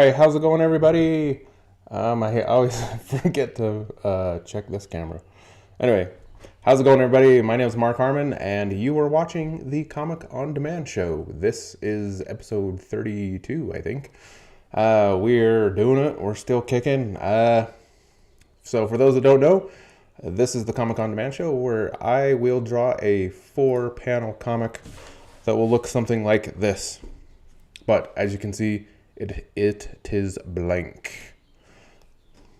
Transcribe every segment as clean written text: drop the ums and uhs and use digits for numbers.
right, how's it going, everybody? I always forget to check this camera. Anyway, how's it going, everybody? My name is Mark Harmon, and you are watching the Comic on Demand show. This is episode 32, I think. We're doing it. We're still kicking. So for those that don't know, this is the Comic on Demand show where I will draw a 4-panel comic that will look something like this. But as you can see, it is blank,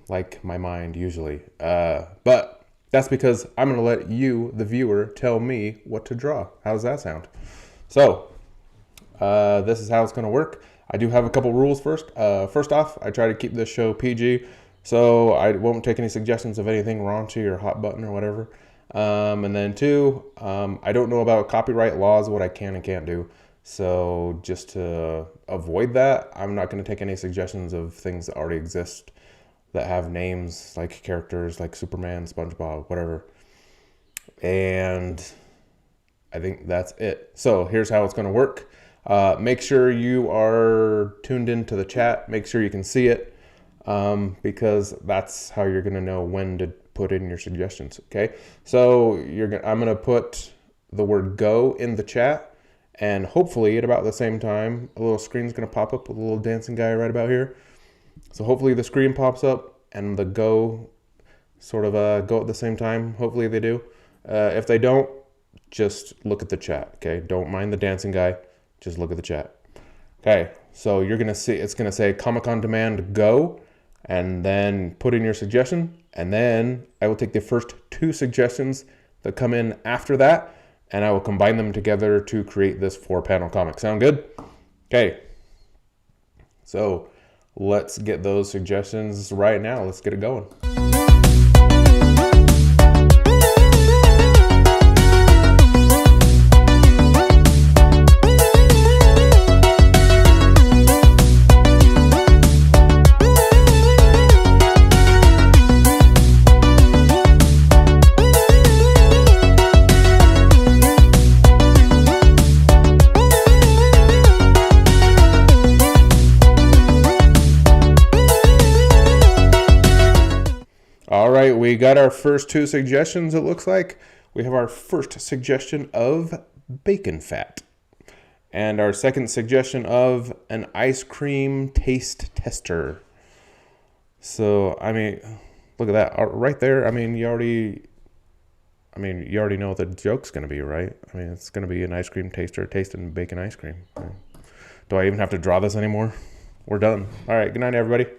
like my mind usually. But that's because I'm going to let you, the viewer, tell me what to draw. How does that sound? So this is how it's going to work. I do have a couple rules first. First off, I try to keep this show PG, so I won't take any suggestions of anything raunchy or hot button or whatever. And then two, I don't know about copyright laws, what I can and can't do. So just to avoid that, I'm not going to take any suggestions of things that already exist that have names like characters like Superman, SpongeBob, whatever. And I think that's it. So here's how it's going to work. Make sure you are tuned into the chat. Make sure you can see it, because that's how you're going to know when to put in your suggestions. Okay. So I'm going to put the word go in the chat. And hopefully at about the same time, a little screen's going to pop up with a little dancing guy right about here. So hopefully the screen pops up and the go sort of go at the same time. Hopefully they do. If they don't, just look at the chat, okay? Don't mind the dancing guy. Just look at the chat. Okay, so you're going to see, it's going to say Comic on Demand go, and then put in your suggestion. And then I will take the first 2 suggestions that come in after that, and I will combine them together to create this 4-panel comic. Sound good? Okay. So let's get those suggestions right now. Let's get it going. All right, we got our first 2 suggestions, it looks like. We have our first suggestion of bacon fat. And our second suggestion of an ice cream taste tester. So, I mean, look at that. Right there, I mean, you already know what the joke's going to be, right? I mean, it's going to be an ice cream taster tasting bacon ice cream. Do I even have to draw this anymore? We're done. All right, good night, everybody.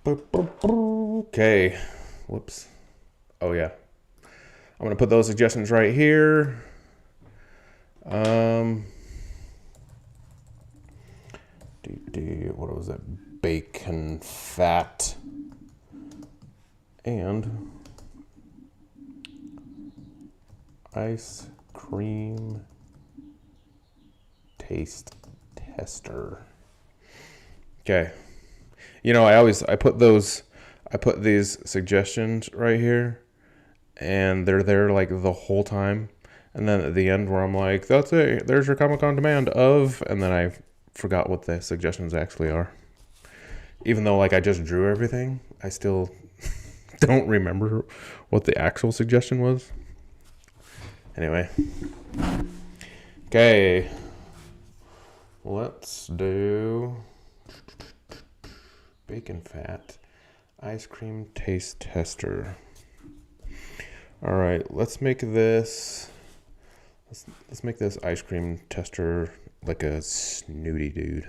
Okay, whoops. Oh yeah, I'm gonna put those suggestions right here. What was that? Bacon fat and ice cream taste tester. Okay. You know, I put these suggestions right here, and they're there like the whole time. And then at the end where I'm like, that's it, there's your Comic on Demand of, and then I forgot what the suggestions actually are. Even though like I just drew everything, I still don't remember what the actual suggestion was. Anyway. Okay. Let's do bacon fat ice cream taste tester. All right, let's make this ice cream tester like a snooty dude.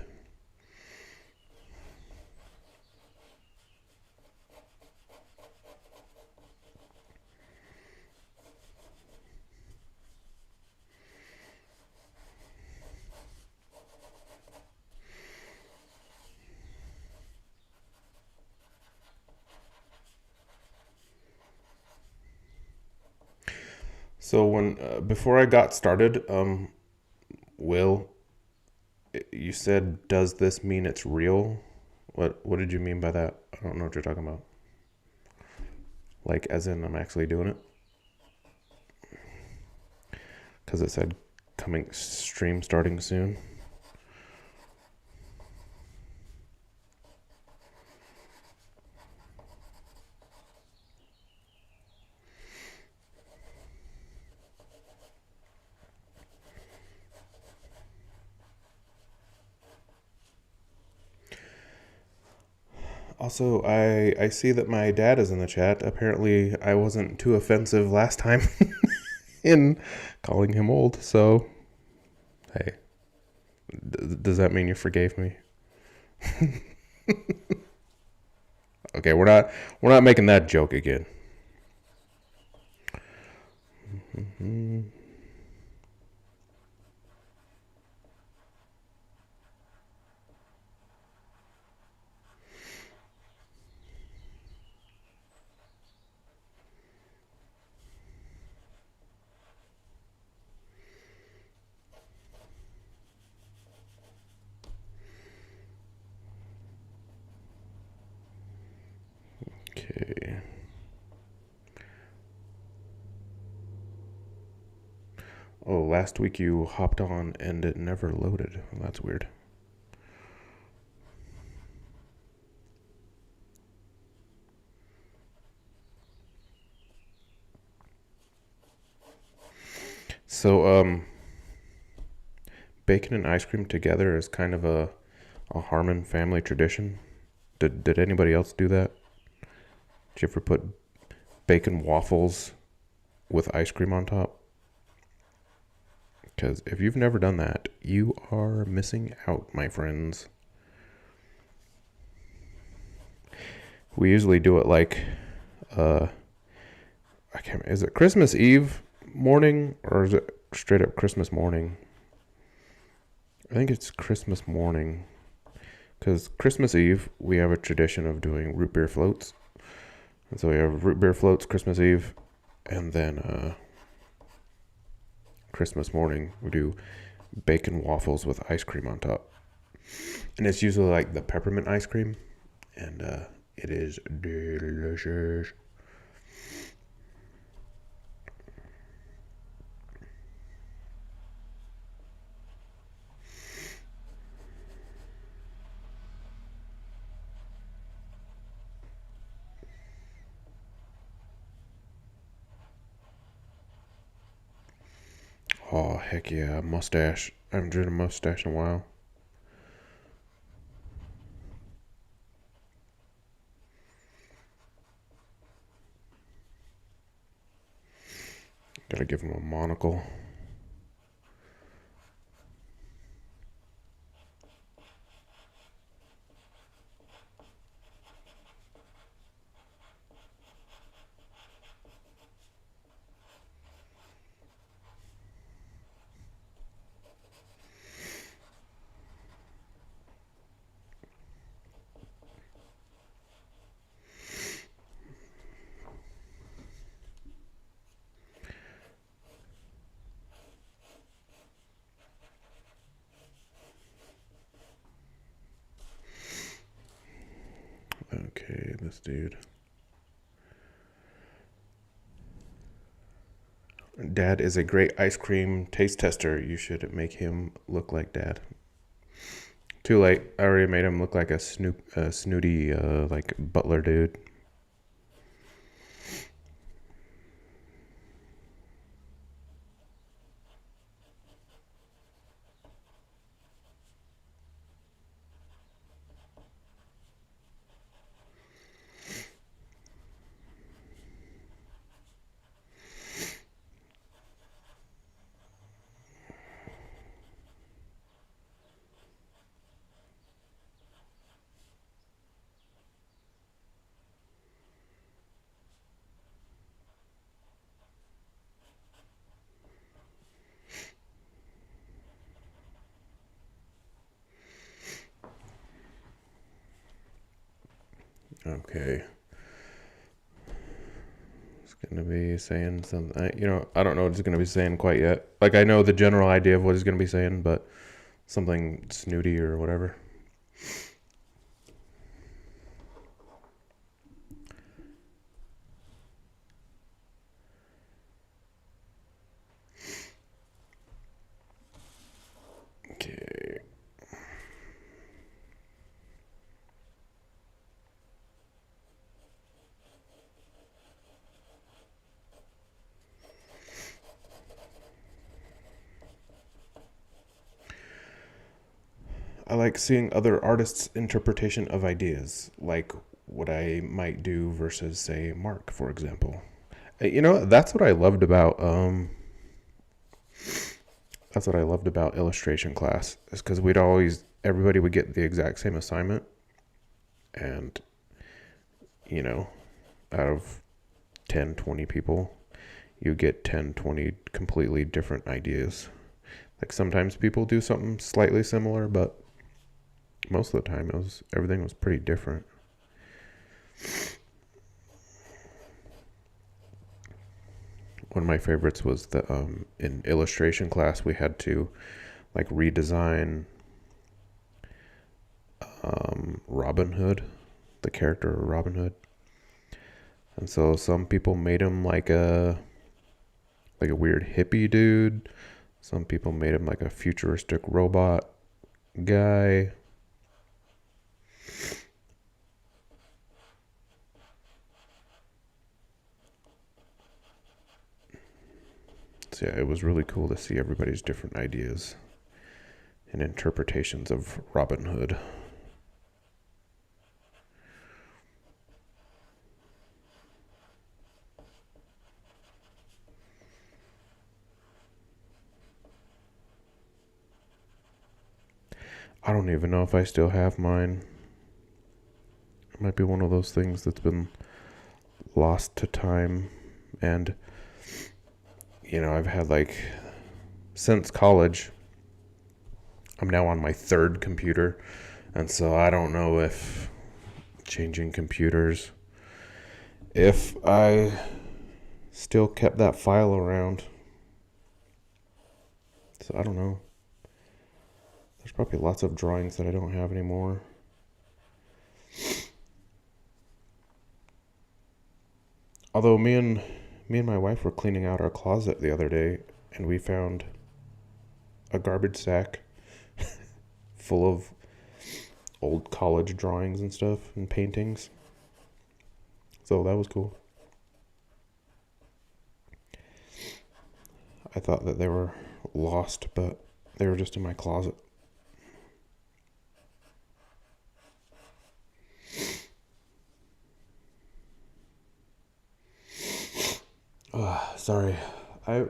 So when before I got started, Will, you said, "Does this mean it's real?" What did you mean by that? I don't know what you're talking about. Like, as in, I'm actually doing it? Because it said stream starting soon. Also, I see that my dad is in the chat. Apparently, I wasn't too offensive last time in calling him old. So, hey, does that mean you forgave me? Okay, we're not making that joke again. Mm-hmm. Okay. Oh, last week you hopped on and it never loaded. Well, that's weird. So, bacon and ice cream together is kind of a Harmon family tradition. Did anybody else do that? Did you ever put bacon waffles with ice cream on top? Because if you've never done that, you are missing out, my friends. We usually do it like, I can't. Is it Christmas Eve morning or is it straight up Christmas morning? I think it's Christmas morning. Because Christmas Eve, we have a tradition of doing root beer floats. And so we have root beer floats Christmas Eve. And then Christmas morning, we do bacon waffles with ice cream on top. And it's usually like the peppermint ice cream. And it is delicious. Oh, heck yeah, mustache. I haven't driven a mustache in a while. Gotta give him a monocle. Okay, this dude. Dad is a great ice cream taste tester. You should make him look like Dad. Too late. I already made him look like a snooty, like butler dude. Okay. It's gonna be saying something. I don't know what he's gonna be saying quite yet. Like, I know the general idea of what he's gonna be saying, but something snooty or whatever. Okay. I like seeing other artists' interpretation of ideas. Like, what I might do versus, say, Mark, for example. You know, that's what I loved about illustration class, is because everybody would get the exact same assignment, and, you know, out of 10, 20 people, you get 10, 20 completely different ideas. Like sometimes people do something slightly similar, but most of the time everything was pretty different. One of my favorites was the in illustration class we had to like redesign Robin Hood, the character of Robin Hood. And so some people made him like a weird hippie dude. Some people made him like a futuristic robot guy. So yeah, it was really cool to see everybody's different ideas and interpretations of Robin Hood. I don't even know if I still have mine. It might be one of those things that's been lost to time. And, you know, I've had like, since college, I'm now on my third computer. And so I don't know if changing computers, if I still kept that file around. So I don't know. There's probably lots of drawings that I don't have anymore. Although me and my wife were cleaning out our closet the other day, and we found a garbage sack full of old college drawings and stuff and paintings. So that was cool. I thought that they were lost, but they were just in my closet. Sorry,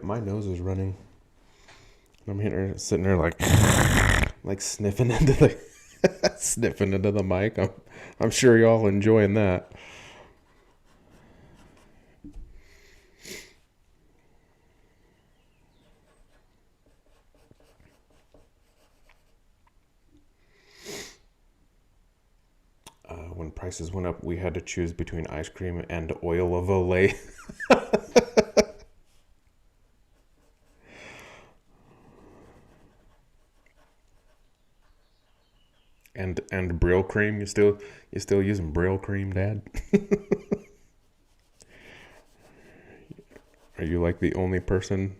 my nose is running. I'm here sitting there like sniffing into the sniffing into the mic. I'm sure y'all enjoying that. When prices went up, we had to choose between ice cream and oil of Olay. and Brill cream. You still using Brill cream, Dad? Are you like the only person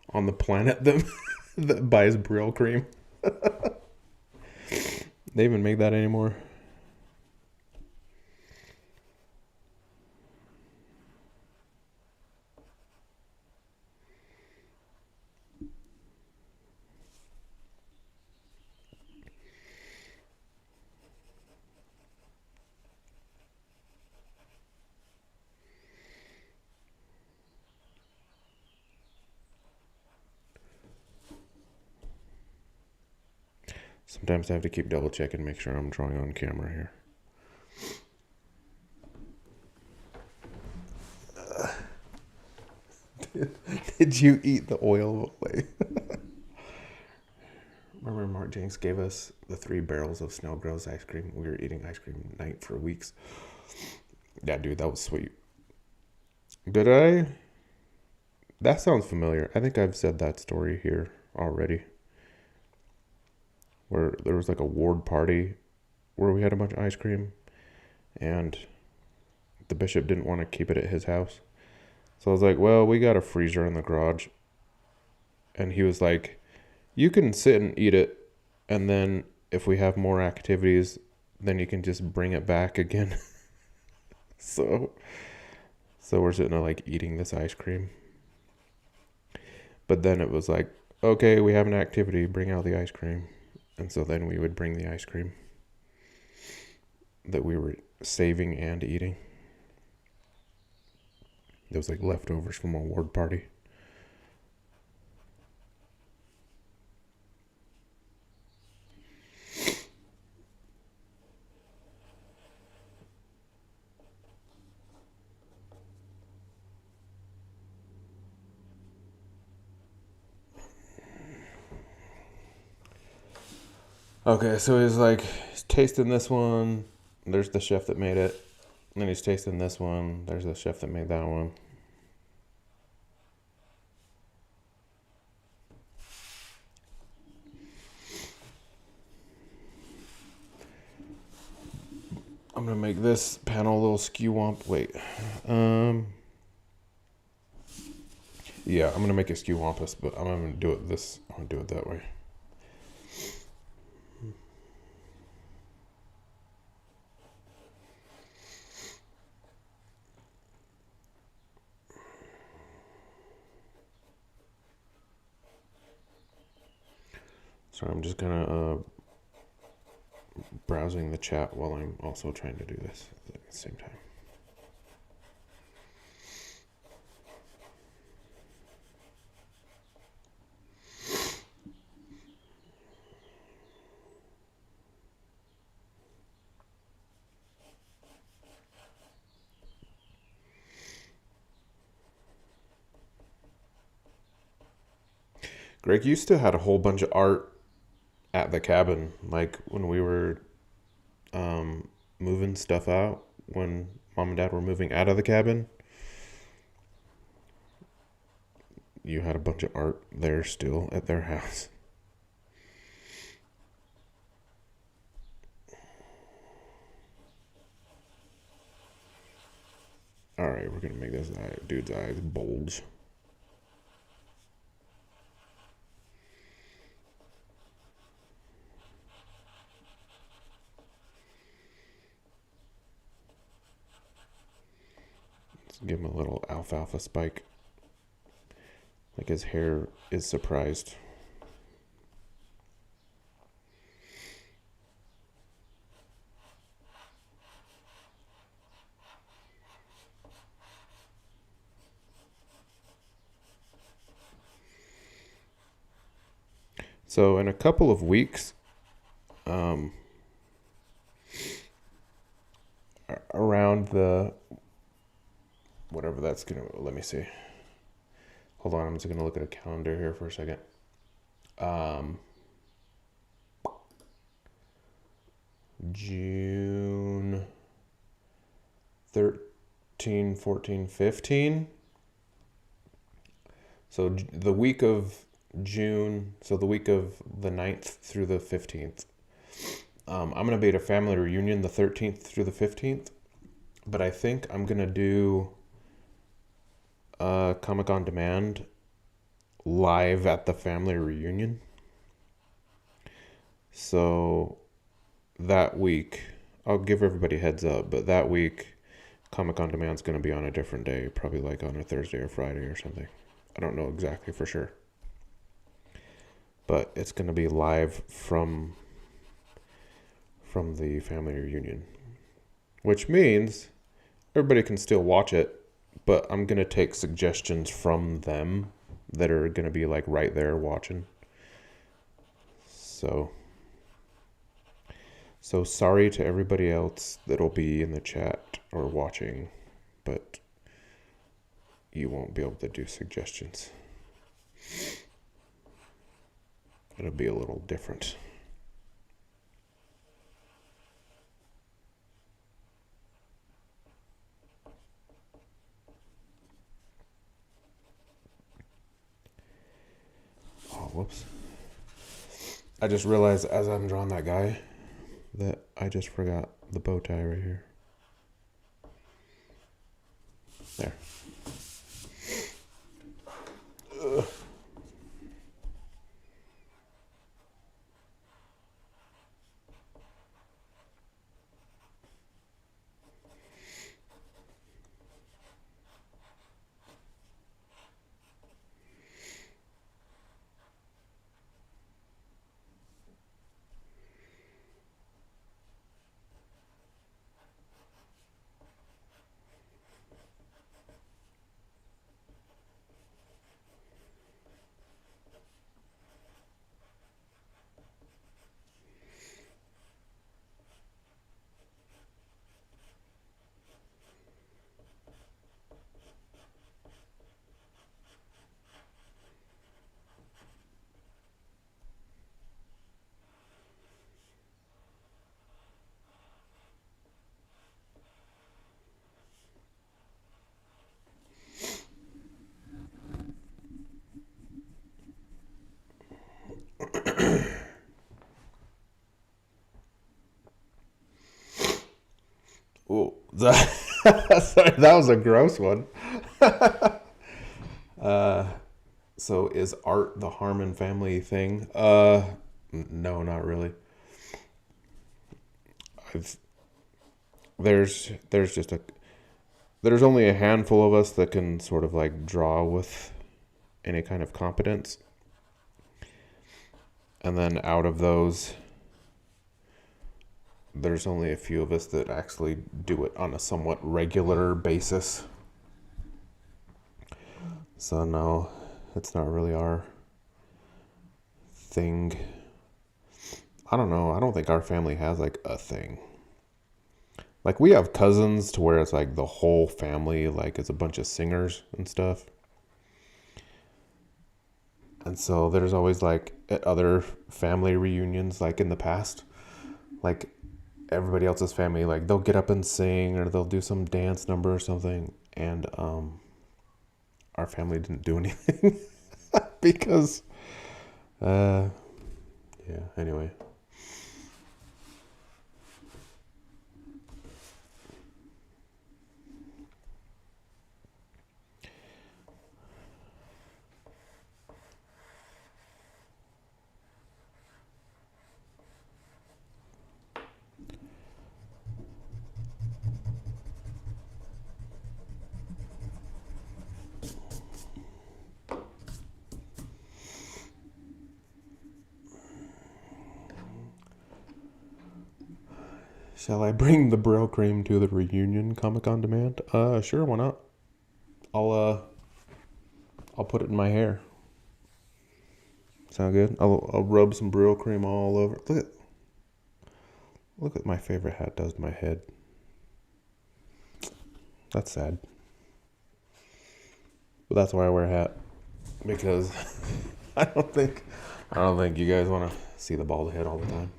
on the planet that buys Brill cream? They even make that anymore? Sometimes I have to keep double checking, make sure I'm drawing on camera here. Did you eat the oil away? Remember Mark Jenks gave us the 3 barrels of Snow Girls ice cream? We were eating ice cream night for weeks. Yeah, dude, that was sweet. Did I? That sounds familiar. I think I've said that story here already. Where there was like a ward party where we had a bunch of ice cream, and the bishop didn't want to keep it at his house. So I was like, well, we got a freezer in the garage. And he was like, you can sit and eat it, and then if we have more activities, then you can just bring it back again. So we're sitting there like eating this ice cream. But then it was like, okay, we have an activity, bring out the ice cream. And so then we would bring the ice cream. that we were saving and eating. It was like leftovers from a ward party. Okay, so he's tasting this one. There's the chef that made it. And then he's tasting this one. There's the chef that made that one. I'm gonna make this panel a little skew womp. Wait. Yeah, I'm gonna make a skew wampus, but I'm gonna do it this. I'm gonna do it that way. So I'm just gonna browsing the chat while I'm also trying to do this at the same time. Greg used to had a whole bunch of art at the cabin, like when we were moving stuff out, when mom and dad were moving out of the cabin. You had a bunch of art there still at their house. Alright, we're gonna make this dude's eyes bulge. Let's give him a little alfalfa spike. Like his hair is surprised. So in a couple of weeks, around the whatever that's gonna, let me see. Hold on, I'm just gonna look at a calendar here for a second. June 13, 14, 15. So the week of June, so the week of the 9th through the 15th. I'm going to be at a family reunion the 13th through the 15th. But I think I'm going to do Comic on Demand live at the family reunion. So that week, I'll give everybody a heads up, but that week, Comic on Demand's going to be on a different day, probably like on a Thursday or Friday or something. I don't know exactly for sure. But it's going to be live from the family reunion, which means everybody can still watch it, but I'm going to take suggestions from them that are going to be like right there watching. So sorry to everybody else that'll be in the chat or watching, but you won't be able to do suggestions. It'll be a little different. Oh, whoops. I just realized as I'm drawing that guy that I just forgot the bow tie right here. There. Ugh. Sorry, that was a gross one. So is art the Harmon family thing? No, not really. I've there's just a there's only a handful of us that can sort of like draw with any kind of competence. And then out of those, there's only a few of us that actually do it on a somewhat regular basis. So no, it's not really our thing. I don't know. I don't think our family has like a thing. Like we have cousins to where it's like the whole family, like it's a bunch of singers and stuff. And so there's always like at other family reunions, like in the past, like everybody else's family, like they'll get up and sing or they'll do some dance number or something. And our family didn't do anything because, yeah, anyway. Shall I bring the Braille cream to the reunion comic on demand? Sure, why not? I'll put it in my hair. Sound good? I'll rub some Braille cream all over. Look at my favorite hat does to my head. That's sad. But that's why I wear a hat. Because I don't think you guys want to see the bald head all the time.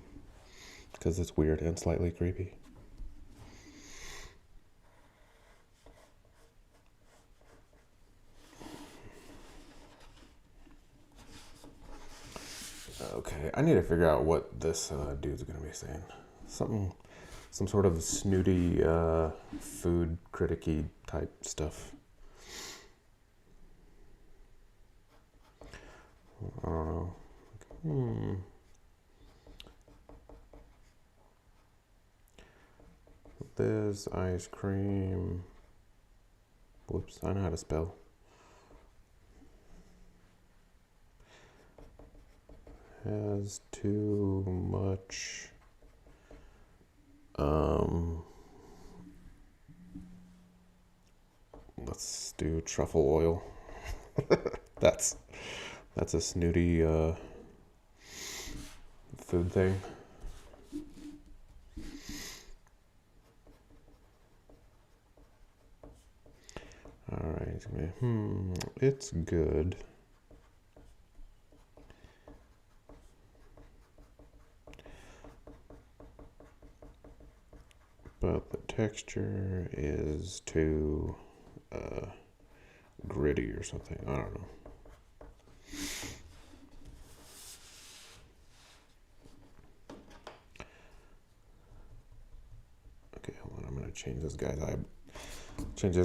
Because it's weird and slightly creepy. Okay, I need to figure out what this dude's gonna be saying. Some sort of snooty food criticky type stuff. I don't know. This ice cream. Whoops, I know how to spell. Has too much let's do truffle oil. that's a snooty food thing. Alright, it's good. But the texture is too gritty or something. I don't know. Okay, hold on. I'm gonna change this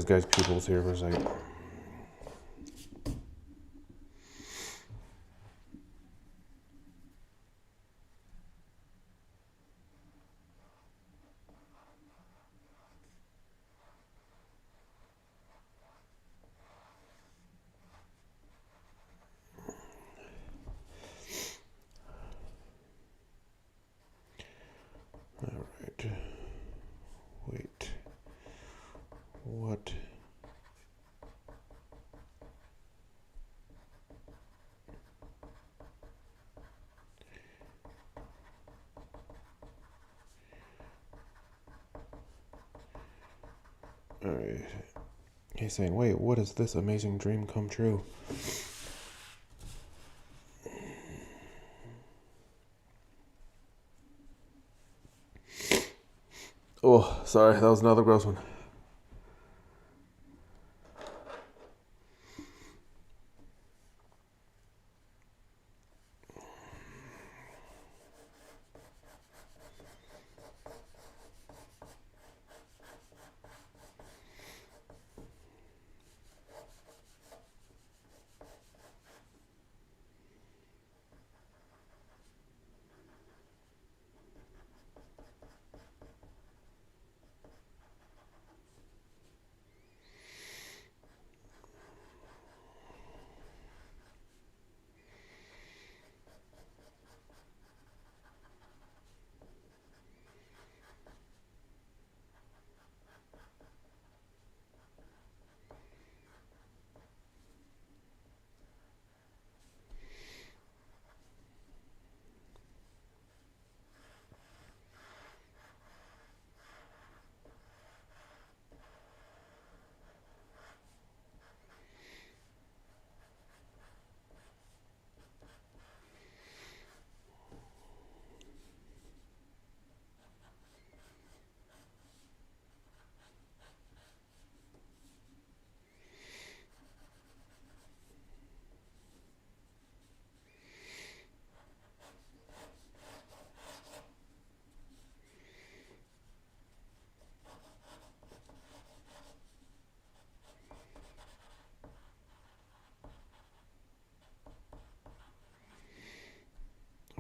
guy's pupils here for a second. Alright. Wait. What? Alright. He's saying, wait, what is this amazing dream come true? Oh, sorry, that was another gross one.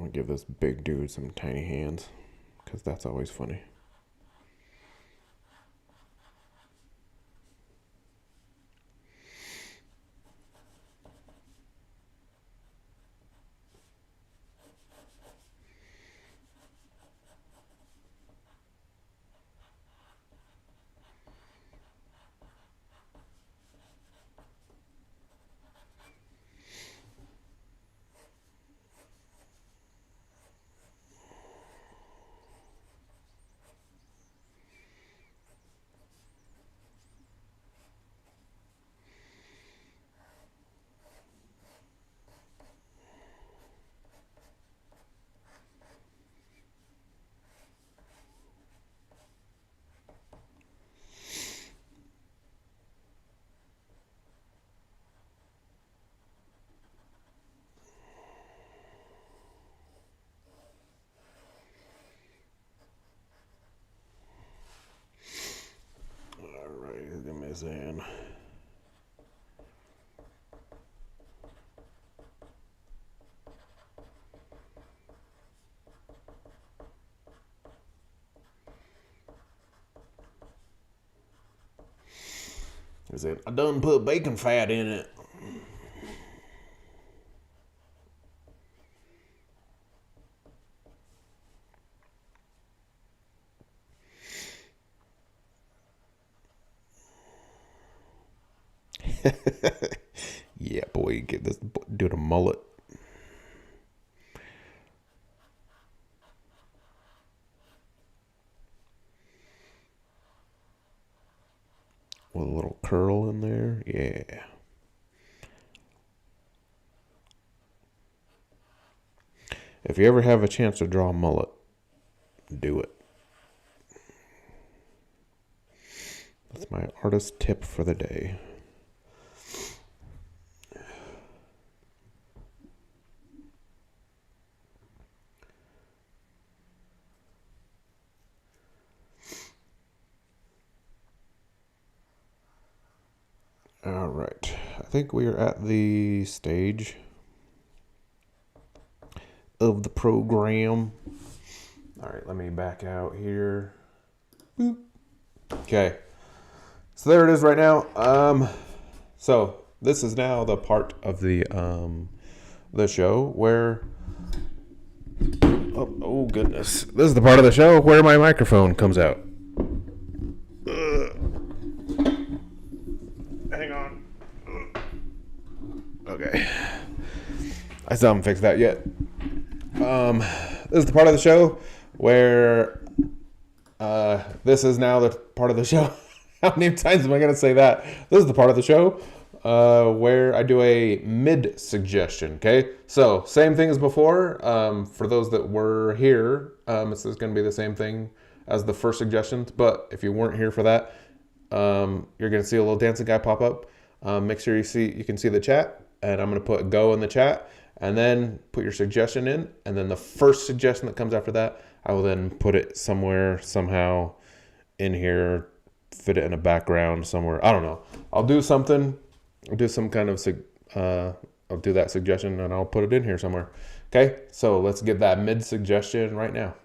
I'll give this big dude some tiny hands, because that's always funny. Alright, give me Zan. Is it? I done put bacon fat in it. Yeah, boy, get this dude a mullet. With a little curl in there. Yeah. If you ever have a chance to draw a mullet, do it. That's my artist tip for the day. All right. I think we are at the stage of the program. All right, let me back out here. Boop. Okay. So there it is right now. So this is now the part of the show where oh goodness. This is the part of the show where my microphone comes out. Hang on. Okay. I still haven't fixed that yet. This is the part of the show where this is now the part of the show. How many times am I going to say that? This is the part of the show where I do a mid suggestion. Okay, so same thing as before. For those that were here, this is going to be the same thing as the first suggestions. But if you weren't here for that, you're going to see a little dancing guy pop up. Make sure you can see the chat, and I'm going to put go in the chat, and then put your suggestion in, and then the first suggestion that comes after that, I will then put it somewhere, somehow in here, fit it in a background somewhere. I don't know. I'll do something. I'll do some kind of, I'll do that suggestion and I'll put it in here somewhere. Okay, so let's get that mid suggestion right now.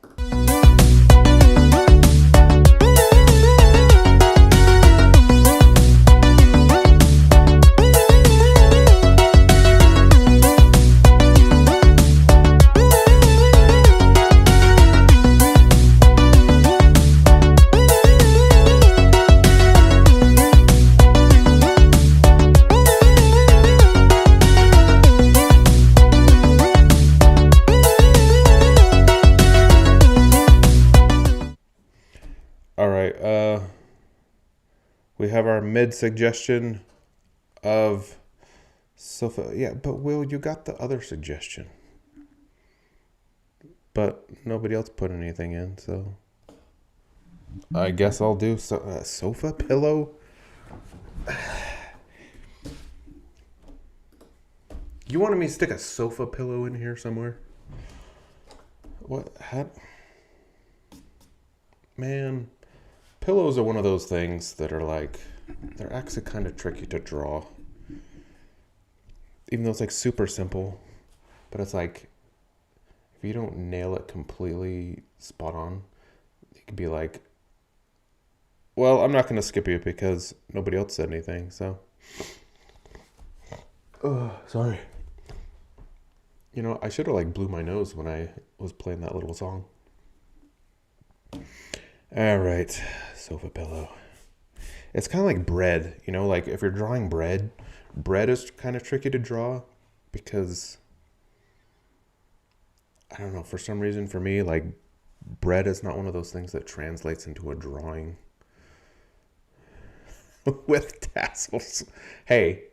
We have our mid suggestion of sofa. Yeah, but Will, you got the other suggestion. But nobody else put anything in, so I guess I'll do sofa pillow. You wanted me to stick a sofa pillow in here somewhere? What? Man, pillows are one of those things that are like, they're actually kind of tricky to draw. Even though it's like super simple. But it's like, if you don't nail it completely spot on, it could be like, well, I'm not going to skip you because nobody else said anything, so. Oh, sorry. You know, I should have like blew my nose when I was playing that little song. All right, sofa pillow. It's kind of like bread, you know, like if you're drawing bread, bread is kind of tricky to draw because I don't know, for some reason for me, like bread is not one of those things that translates into a drawing with tassels. Hey,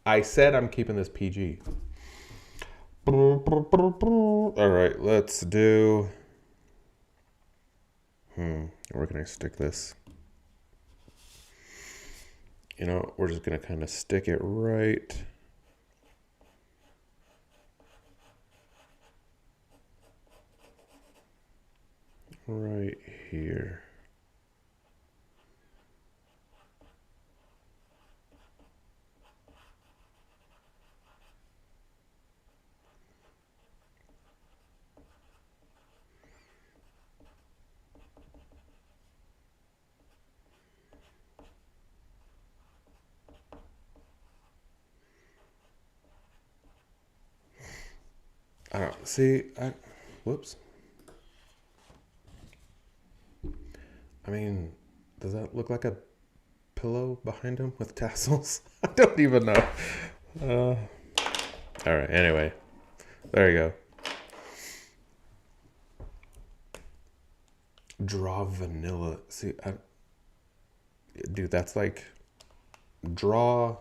I said I'm keeping this PG. All right, let's do. Where can I stick this? You know, we're just gonna kind of stick it right here. I don't see. Whoops. I mean, does that look like a pillow behind him with tassels? I don't even know. All right. Anyway, there you go. Draw vanilla. See, dude, that's like draw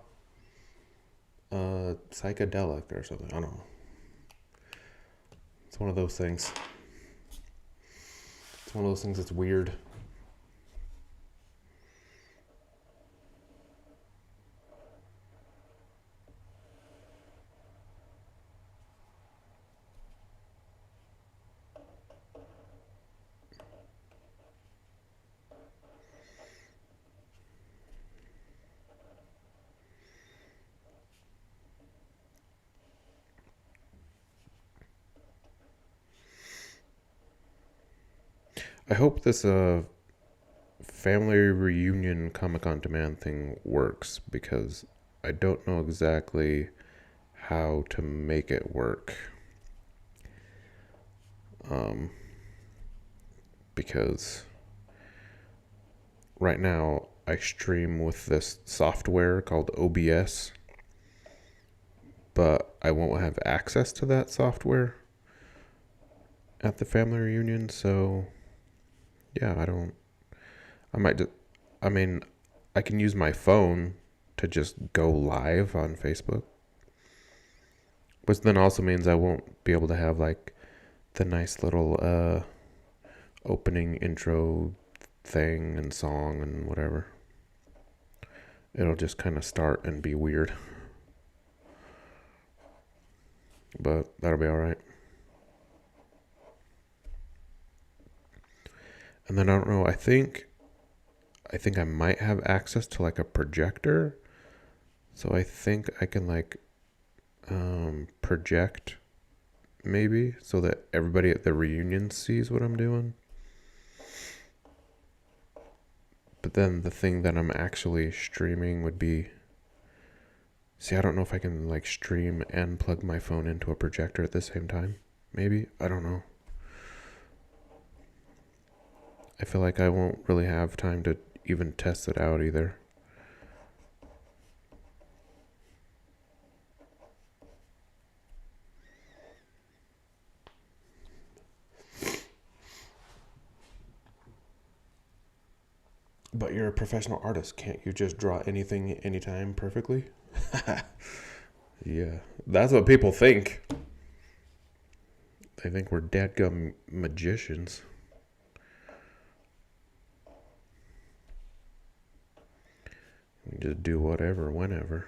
psychedelic or something. I don't know. It's one of those things. It's one of those things that's weird. I hope this family reunion Comic on Demand thing works because I don't know exactly how to make it work. Because right now I stream with this software called OBS, but I won't have access to that software at the family reunion, so yeah, I mean, I can use my phone to just go live on Facebook, which then also means I won't be able to have like the nice little opening intro thing and song and whatever. It'll just kind of start and be weird, but that'll be all right. And then I don't know, I think I might have access to like a projector. So I think I can like project maybe so that everybody at the reunion sees what I'm doing. But then the thing that I'm actually streaming would be, see, I don't know if I can like stream and plug my phone into a projector at the same time. Maybe, I don't know. I feel like I won't really have time to even test it out either. But you're a professional artist. Can't you just draw anything anytime perfectly? Yeah, that's what people think. They think we're dadgum magicians. We just do whatever, whenever.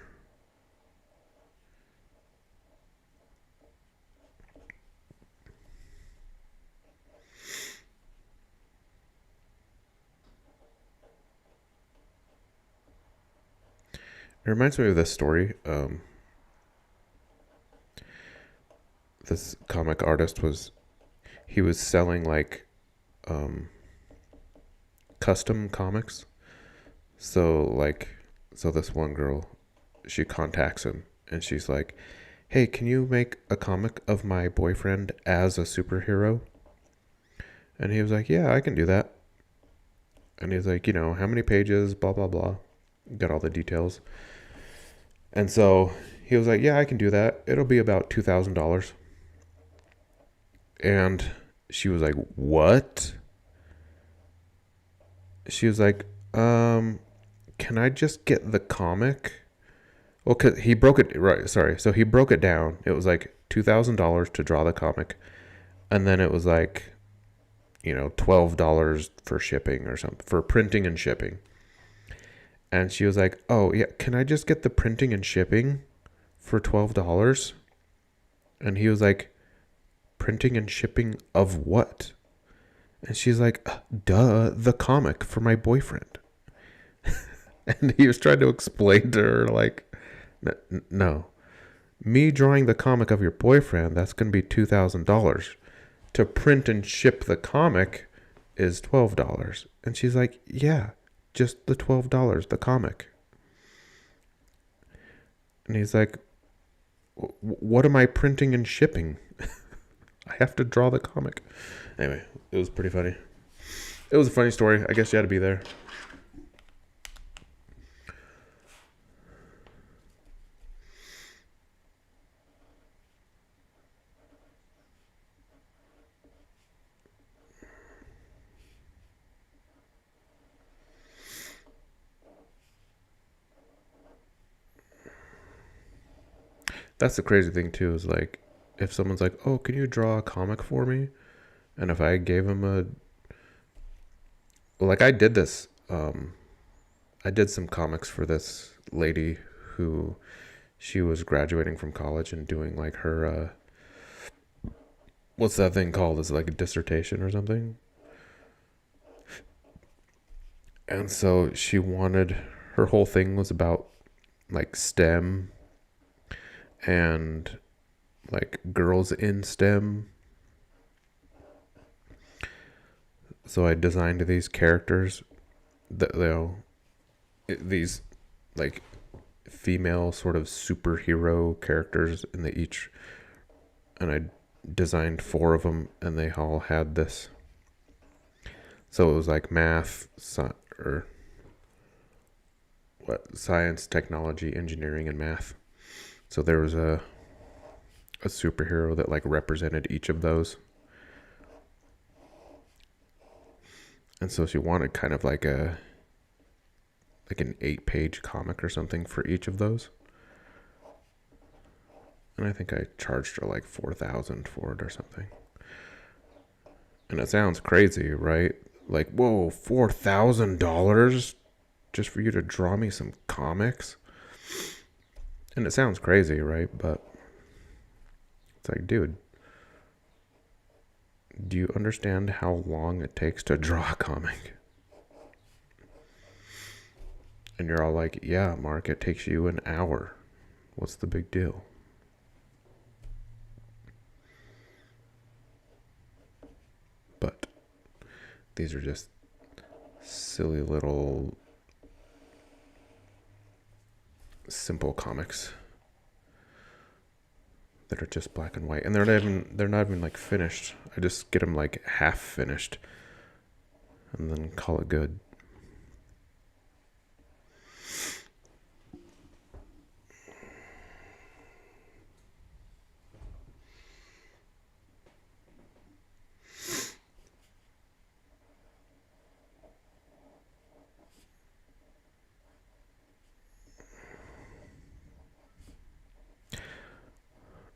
It reminds me of this story. This comic artist was he was selling like custom comics. So this one girl, she contacts him and she's like, "Hey, can you make a comic of my boyfriend as a superhero?" And he was like, "Yeah, I can do that." And he's like, "How many pages, blah, blah, blah." Got all the details. And so he was like, "Yeah, I can do that. It'll be about $2,000. And she was like, "What?" She was like, can I just get the comic?" Well, cause he broke it, right, sorry. So he broke it down. It was like $2,000 to draw the comic. And then it was like, $12 for shipping or something, for printing and shipping. And she was like, "Oh, yeah, can I just get the printing and shipping for $12? And he was like, "Printing and shipping of what?" And she's like, "Duh, the comic for my boyfriend." And he was trying to explain to her, like, no, me drawing the comic of your boyfriend, that's going to be $2,000. To print and ship the comic is $12. And she's like, "Yeah, just the $12, the comic." And he's like, "What am I printing and shipping? I have to draw the comic." Anyway, it was pretty funny. It was a funny story. I guess you had to be there. That's the crazy thing too, is like, if someone's like, "Oh, can you draw a comic for me?" And if I gave him like I did this, I did some comics for this lady who, she was graduating from college and doing like her, what's that thing called? Is it like a dissertation or something? And so she wanted, her whole thing was about like STEM and like girls in STEM. So I designed these characters that, these like female sort of superhero characters, and they each, and I designed 4 of them, and they all had this. So it was like math, or what, science, technology, engineering, and math. So there was a superhero that like represented each of those. And so she wanted kind of like an 8-page comic or something for each of those. And I think I charged her like $4,000 for it or something. And it sounds crazy, right? Like, whoa, $4,000 just for you to draw me some comics? And it sounds crazy, right? But it's like, dude, do you understand how long it takes to draw a comic? And you're all like, "Yeah, Mark, it takes you an hour. What's the big deal?" But these are just silly little simple comics that are just black and white, and they're not even like finished. I just get them like half finished and then call it good.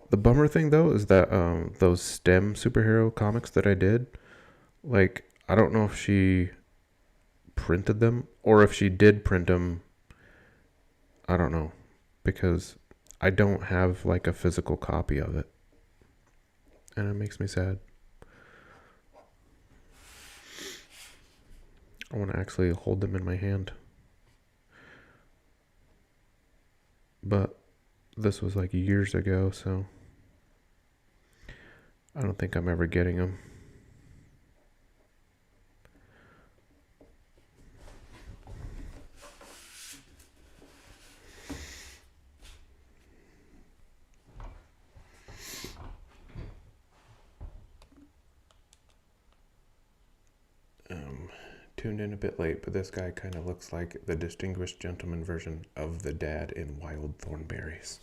The bummer thing though is that those STEM superhero comics that I did, like, I don't know if she printed them, or if she did print them, I don't know, because I don't have like a physical copy of it, and it makes me sad. I want to actually hold them in my hand, but this was like years ago, so I don't think I'm ever getting them. tuned in a bit late, but this guy kind of looks like the distinguished gentleman version of the dad in Wild Thornberrys.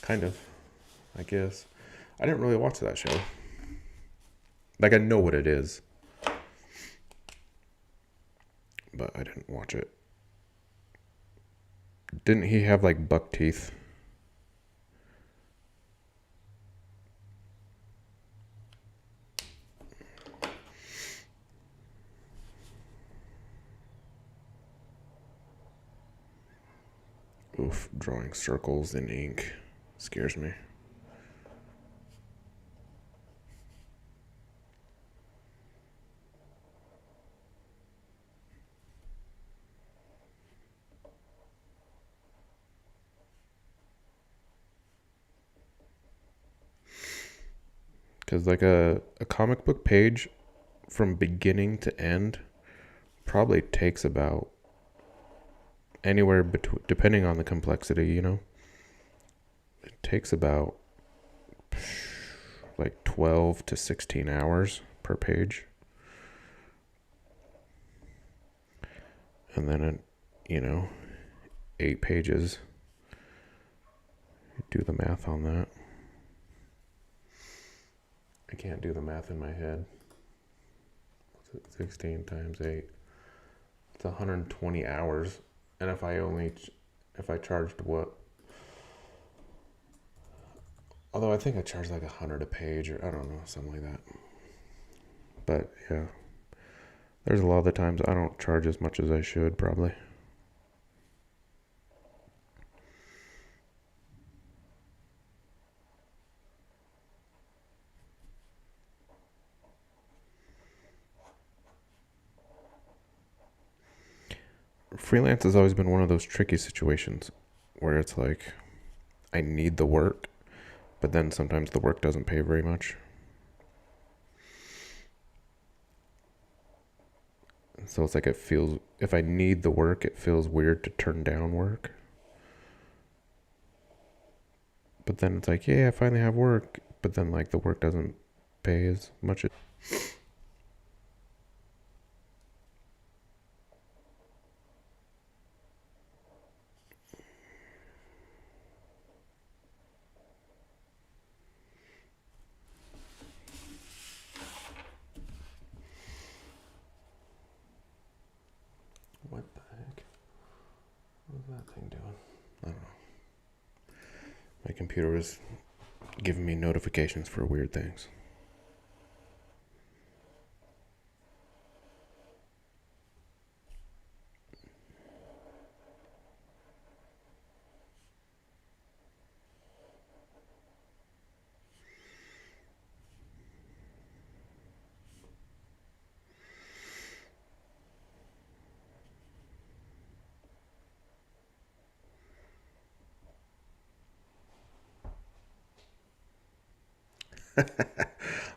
Kind of, I guess. I didn't really watch that show. Like, I know what it is, but I didn't watch it. Didn't he have, like, buck teeth? Oof, drawing circles in ink scares me. Because, like, a comic book page from beginning to end probably takes about anywhere between, depending on the complexity, you know, it takes about like 12 to 16 hours per page. And then, you know, 8 pages. Do the math on that. I can't do the math in my head. 16 times 8. It's 120 hours. And if I charged what? Although I think I charged like $100 a page, or I don't know, something like that. But yeah, there's a lot of the times I don't charge as much as I should, probably. Freelance has always been one of those tricky situations where it's like, I need the work, but then sometimes the work doesn't pay very much. So it's like if I need the work, it feels weird to turn down work. But then it's like, yeah, I finally have work, but then like the work doesn't pay as much. What the heck? What's that thing doing? I don't know. My computer was giving me notifications for weird things.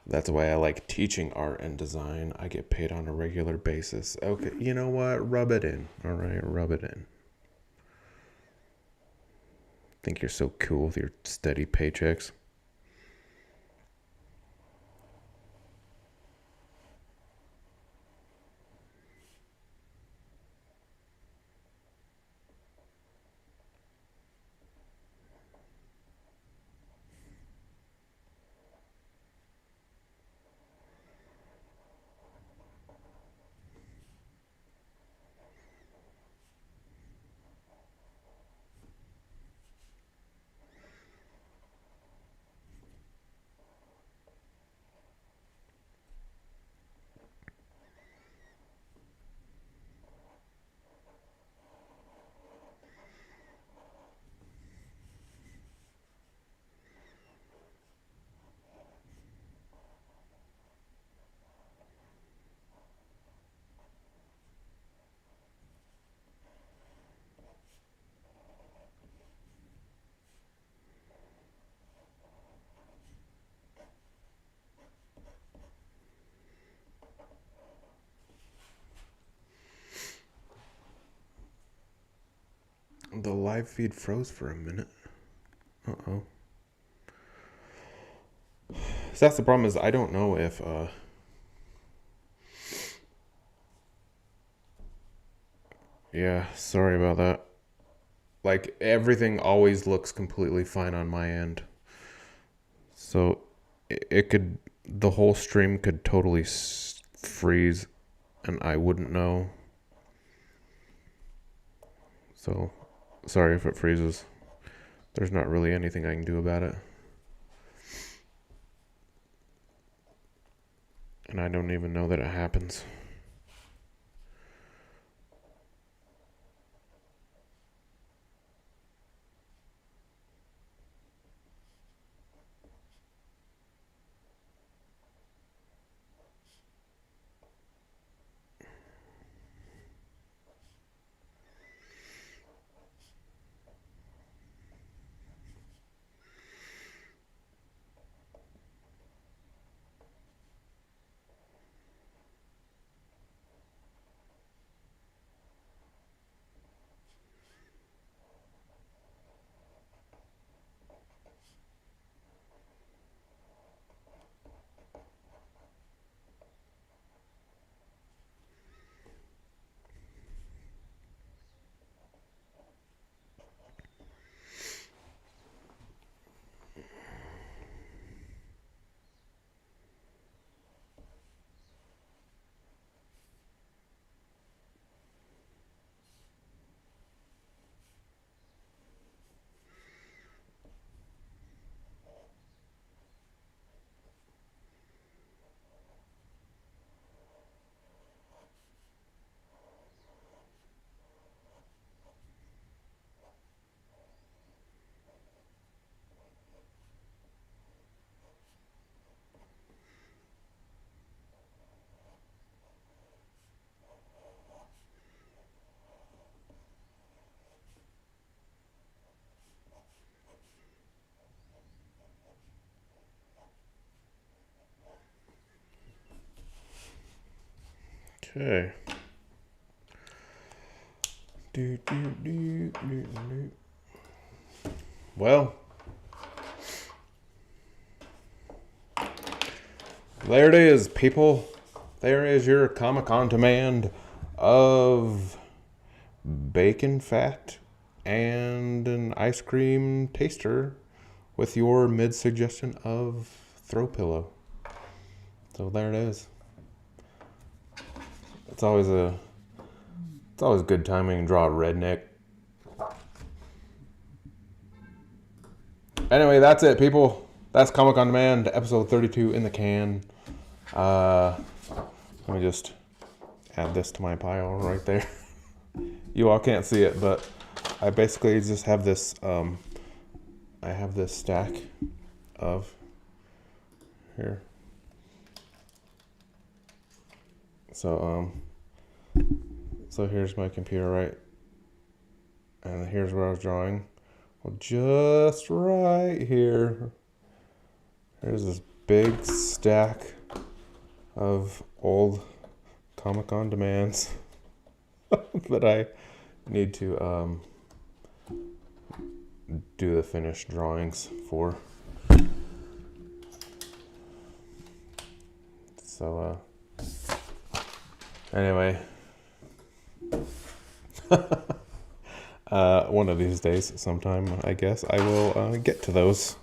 That's why I like teaching art and design. I get paid on a regular basis. Okay, you know what? Rub it in. All right, rub it in. Think you're so cool with your steady paychecks? The live feed froze for a minute. Uh-oh. So that's the problem, is I don't know if Yeah, sorry about that. Like, everything always looks completely fine on my end. So, it could, the whole stream could totally freeze and I wouldn't know. So, sorry if it freezes. There's not really anything I can do about it. And I don't even know that it happens. Okay. Well, there it is, people. There is your comic on demand of bacon fat and an ice cream taster with your mid suggestion of throw pillow. So there it is. It's always good timing to draw a redneck. Anyway, that's it, people. That's Comic on Demand, episode 32 in the can. Let me just add this to my pile right there. You all can't see it, but I basically just have this. I have this stack of here. So here's my computer, right? And here's where I was drawing. Well, just right here. There's this big stack of old Comic on Demands that I need to do the finished drawings for. So anyway, one of these days, sometime, I guess, I will get to those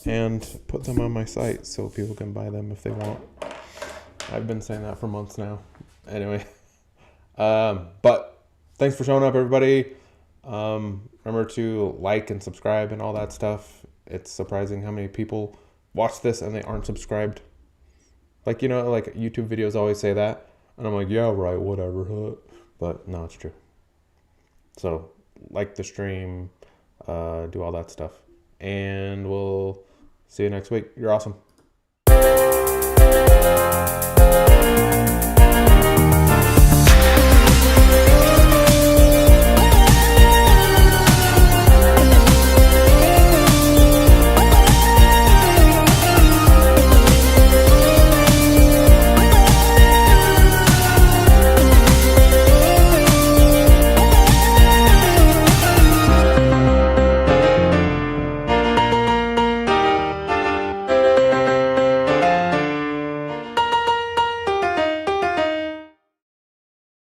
and put them on my site so people can buy them if they want. I've been saying that for months now. Anyway, but thanks for showing up, everybody. Remember to like and subscribe and all that stuff. It's surprising how many people watch this and they aren't subscribed. Like, like YouTube videos always say that. And I'm like, yeah, right, whatever. Huh? But no, it's true. So like the stream, do all that stuff. And we'll see you next week. You're awesome.